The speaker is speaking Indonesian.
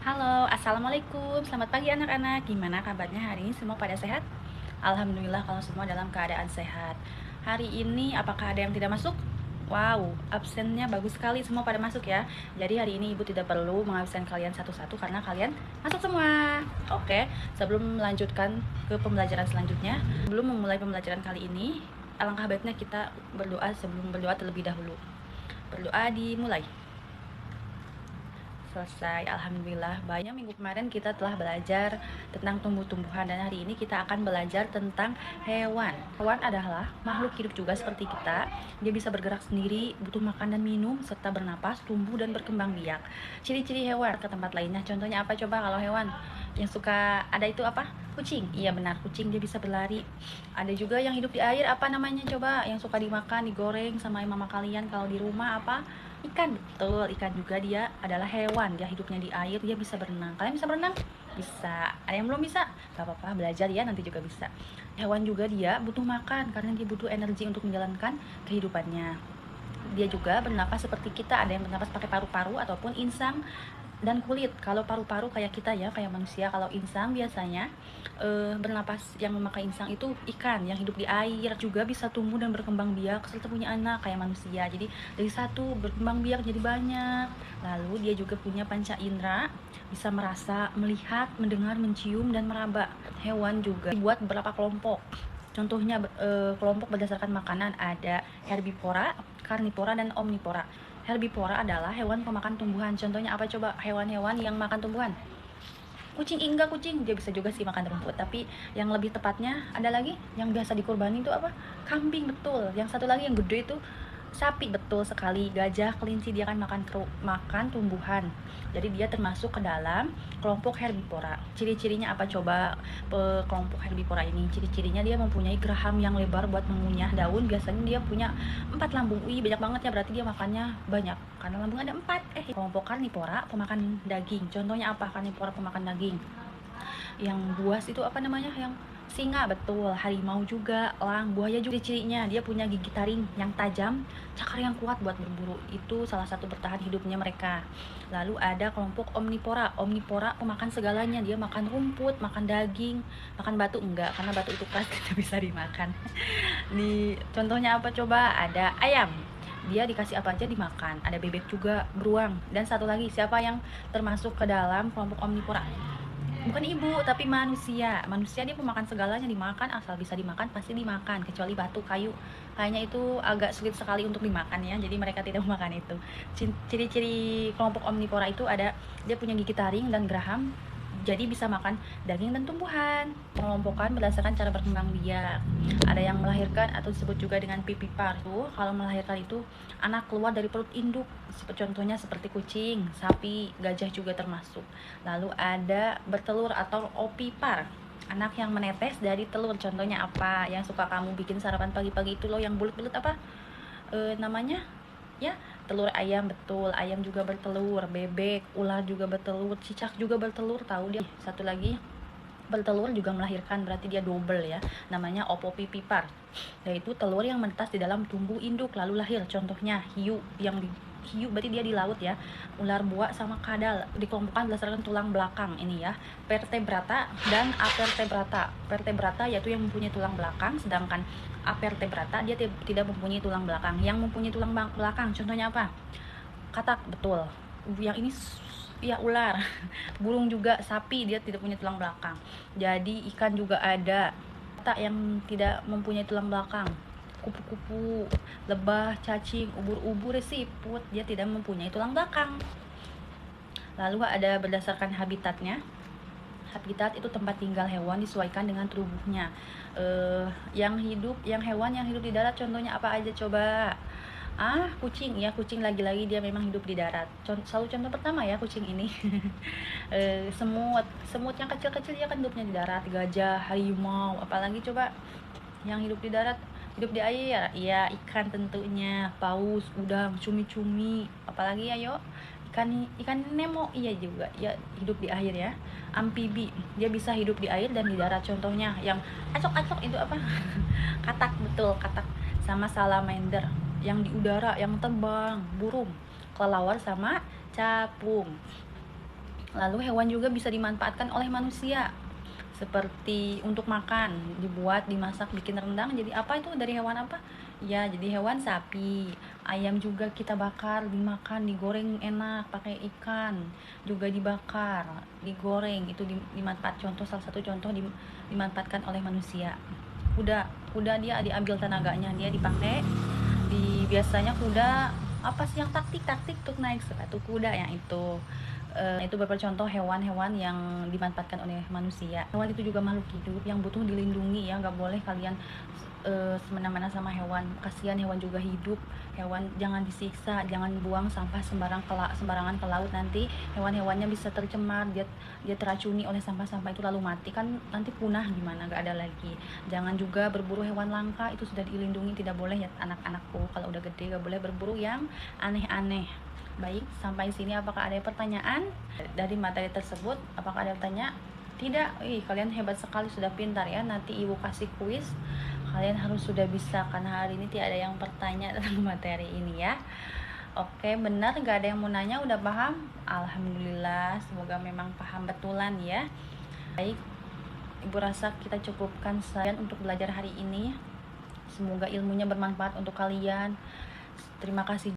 Halo, assalamualaikum. Selamat pagi anak-anak. Gimana kabarnya hari ini? Semua pada sehat? Alhamdulillah kalau semua dalam keadaan sehat. Hari ini apakah ada yang tidak masuk? Wow, absennya bagus sekali, semua pada masuk ya. Jadi hari ini ibu tidak perlu mengabsen kalian satu-satu karena kalian masuk semua. Oke, sebelum melanjutkan ke pembelajaran selanjutnya, sebelum memulai pembelajaran kali ini, alangkah baiknya kita berdoa sebelum berdoa terlebih dahulu. Berdoa dimulai. Selesai, alhamdulillah. Banyak minggu kemarin kita telah belajar tentang tumbuh-tumbuhan dan hari ini kita akan belajar tentang hewan. Hewan adalah makhluk hidup juga seperti kita. Dia bisa bergerak sendiri, butuh makan dan minum, serta bernapas, tumbuh dan berkembang biak. Ciri-ciri hewan ke tempat lainnya, contohnya apa coba kalau hewan yang suka ada itu apa? Kucing. Iya benar, kucing dia bisa berlari. Ada juga yang hidup di air, apa namanya coba? Yang suka dimakan, digoreng sama mama kalian kalau di rumah apa? Ikan. Betul, ikan juga dia adalah hewan. Dia hidupnya di air, dia bisa berenang. Kalian bisa berenang? Bisa. Ada yang belum bisa? Gak apa-apa, belajar ya, nanti juga bisa. Hewan juga dia butuh makan karena dia butuh energi untuk menjalankan kehidupannya. Dia juga bernapas seperti kita, ada yang bernapas pakai paru-paru ataupun insang dan kulit. Kalau paru-paru kayak kita ya, kayak manusia. Kalau insang biasanya bernapas yang memakai insang itu ikan yang hidup di air, juga bisa tumbuh dan berkembang biak serta punya anak kayak manusia. Jadi dari satu berkembang biak jadi banyak. Lalu dia juga punya panca indera, bisa merasa, melihat, mendengar, mencium dan meraba. Hewan juga dibuat beberapa kelompok. Contohnya kelompok berdasarkan makanan ada herbivora, karnivora dan omnivora. Herbivora adalah hewan pemakan tumbuhan. Contohnya apa coba hewan-hewan yang makan tumbuhan? Kucing. Enggak, kucing dia bisa juga sih makan rumput, tapi yang lebih tepatnya ada lagi yang biasa dikurbanin itu apa? Kambing. Betul. Yang satu lagi yang gede itu sapi. Betul sekali. Gajah, kelinci dia kan makan tumbuhan. Jadi dia termasuk ke dalam kelompok herbivora. Ciri-cirinya apa coba kelompok herbivora ini? Ciri-cirinya dia mempunyai geraham yang lebar buat mengunyah daun. Biasanya dia punya 4 lambung. Wih, banyak banget ya, berarti dia makannya banyak karena lambung ada 4. Kelompok karnivora pemakan daging. Contohnya apa karnivora pemakan daging? Yang buas itu apa namanya, yang singa. Betul. Harimau juga, elang, buaya juga. Cirinya dia punya gigi taring yang tajam, cakar yang kuat buat berburu. Itu salah satu bertahan hidupnya mereka. Lalu ada kelompok omnivora. Omnivora pemakan segalanya, dia makan rumput, makan daging, makan batu enggak, karena batu itu keras tidak bisa dimakan. Di contohnya apa coba? Ada ayam, dia dikasih apa aja dimakan. Ada bebek juga, beruang. Dan satu lagi, siapa yang termasuk ke dalam kelompok omnivora? Bukan ibu, tapi manusia. Manusia dia pemakan segalanya, dimakan, asal bisa dimakan pasti dimakan, kecuali batu, kayu. Kayaknya itu agak sulit sekali untuk dimakan ya, jadi mereka tidak memakan itu. Ciri-ciri kelompok omnivora itu ada dia punya gigi taring dan geraham, jadi bisa makan daging dan tumbuhan. Pengelompokan berdasarkan cara berkembang biak. Ada yang melahirkan atau disebut juga dengan pipipar. Kalau melahirkan itu anak keluar dari perut induk. Contohnya seperti kucing, sapi, gajah juga termasuk. Lalu ada bertelur atau opipar. Anak yang menetes dari telur. Contohnya apa? Yang suka kamu bikin sarapan pagi-pagi itu loh, yang bulat-bulat apa? Namanya ya, telur ayam. Betul, ayam juga bertelur, bebek, ular juga bertelur, cicak juga bertelur. Tahu dia satu lagi bertelur juga melahirkan, berarti dia double ya, namanya opopipipar, yaitu telur yang menetas di dalam tubuh induk lalu lahir. Contohnya hiu. Hiu berarti dia di laut ya. Ular buak sama kadal dikelompokkan berdasarkan tulang belakang ini ya, vertebrata dan avertebrata. Vertebrata yaitu yang mempunyai tulang belakang, sedangkan avertebrata dia tidak mempunyai tulang belakang. Yang mempunyai tulang belakang contohnya apa? Katak. Betul. Yang ini ya ular. Burung juga, sapi dia tidak punya tulang belakang. Jadi ikan juga ada tak yang tidak mempunyai tulang belakang. Kupu-kupu, lebah, cacing, ubur-ubur, siput dia tidak mempunyai tulang belakang. Lalu ada berdasarkan habitatnya. Habitat itu tempat tinggal hewan disesuaikan dengan tubuhnya. Yang hewan yang hidup di darat contohnya apa aja coba? Kucing ya, kucing lagi-lagi dia memang hidup di darat. Selalu contoh pertama ya kucing ini. Semut yang kecil-kecil dia kan hidupnya di darat. Gajah, harimau, apalagi coba yang hidup di darat, hidup di air. Iya, ikan tentunya, paus, udang, cumi-cumi, apalagi ayo, ikan Nemo. Iya juga ya, hidup di air ya. Amfibi dia bisa hidup di air dan di darat. Contohnya yang acok-acok itu apa? Katak. Betul, katak. Sama salamander yang di udara, yang terbang, burung, kelelawar sama capung. Lalu hewan juga bisa dimanfaatkan oleh manusia, seperti untuk makan, dibuat, dimasak, bikin rendang. Jadi apa itu dari hewan apa? Ya, jadi hewan sapi. Ayam juga kita bakar, dimakan, digoreng enak, pakai ikan juga dibakar, digoreng. Itu contoh, salah satu contoh dimanfaatkan oleh manusia. Kuda dia diambil tenaganya, dia dipakai biasanya kuda apa sih yang taktik untuk naik sepatu kuda yang itu beberapa contoh hewan-hewan yang dimanfaatkan oleh manusia. Hewan itu juga makhluk hidup yang butuh dilindungi ya, nggak boleh kalian semena-mena sama hewan. Kasihan hewan juga hidup. Hewan jangan disiksa, jangan buang sampah sembarangan ke laut, nanti hewan-hewannya bisa tercemar, dia teracuni oleh sampah-sampah itu lalu mati, kan nanti punah, gimana, nggak ada lagi. Jangan juga berburu hewan langka, itu sudah dilindungi, tidak boleh ya anak-anakku, kalau udah gede nggak boleh berburu yang aneh-aneh. Baik, sampai sini apakah ada pertanyaan dari materi tersebut? Apakah ada pertanyaan? Tidak. Kalian hebat sekali, sudah pintar ya. Nanti ibu kasih kuis, kalian harus sudah bisa, karena hari ini tidak ada yang bertanya tentang materi ini ya. Oke, benar, gak ada yang mau nanya, udah paham? Alhamdulillah, semoga memang paham betulan ya. Baik, ibu rasa kita cukupkan saja untuk belajar hari ini. Semoga ilmunya bermanfaat untuk kalian. Terima kasih.